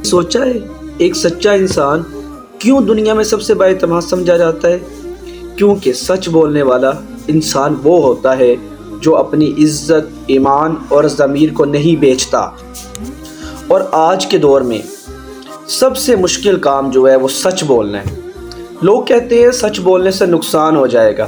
سوچا ہے ایک سچا انسان کیوں دنیا میں سب سے بااعتماد سمجھا جاتا ہے؟ کیونکہ سچ بولنے والا انسان وہ ہوتا ہے جو اپنی عزت، ایمان اور ضمیر کو نہیں بیچتا۔ اور آج کے دور میں سب سے مشکل کام جو ہے وہ سچ بولنا ہے۔ لوگ کہتے ہیں سچ بولنے سے نقصان ہو جائے گا۔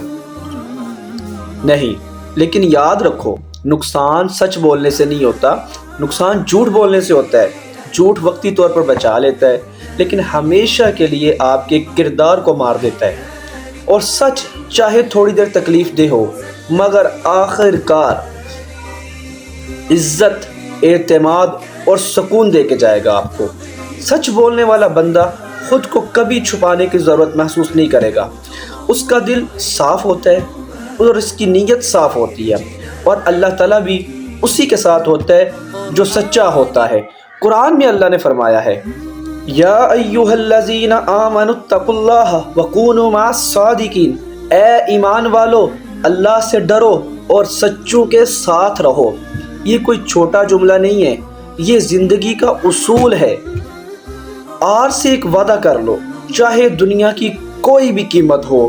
نہیں، لیکن یاد رکھو نقصان سچ بولنے سے نہیں ہوتا، نقصان جھوٹ بولنے سے ہوتا ہے۔ جھوٹ وقتی طور پر بچا لیتا ہے لیکن ہمیشہ کے لیے آپ کے کردار کو مار دیتا ہے، اور سچ چاہے تھوڑی دیر تکلیف دہ ہو مگر آخر کار عزت، اعتماد اور سکون دے کے جائے گا آپ کو۔ سچ بولنے والا بندہ خود کو کبھی چھپانے کی ضرورت محسوس نہیں کرے گا۔ اس کا دل صاف ہوتا ہے اور اس کی نیت صاف ہوتی ہے، اور اللہ تعالیٰ بھی اسی کے ساتھ ہوتا ہے جو سچا ہوتا ہے۔ قرآن میں اللہ نے فرمایا ہے، یا ایھا الذین آمنوا اتقوا اللہ وکونوا مع الصادقین، اے ایمان والو اللہ سے ڈرو اور سچوں کے ساتھ رہو۔ یہ کوئی چھوٹا جملہ نہیں ہے، یہ زندگی کا اصول ہے۔ آج سے ایک وعدہ کر لو، چاہے دنیا کی کوئی بھی قیمت ہو،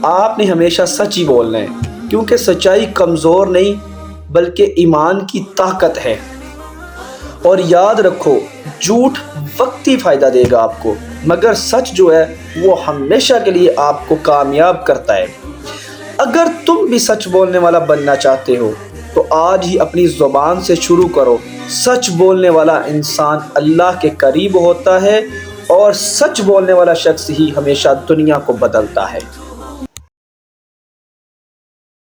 آپ نے ہمیشہ سچ ہی بولنا ہے، کیونکہ سچائی کمزور نہیں بلکہ ایمان کی طاقت ہے۔ اور یاد رکھو جھوٹ وقتی فائدہ دے گا آپ کو، مگر سچ جو ہے وہ ہمیشہ کے لیے آپ کو کامیاب کرتا ہے۔ اگر تم بھی سچ بولنے والا بننا چاہتے ہو تو آج ہی اپنی زبان سے شروع کرو۔ سچ بولنے والا انسان اللہ کے قریب ہوتا ہے، اور سچ بولنے والا شخص ہی ہمیشہ دنیا کو بدلتا ہے۔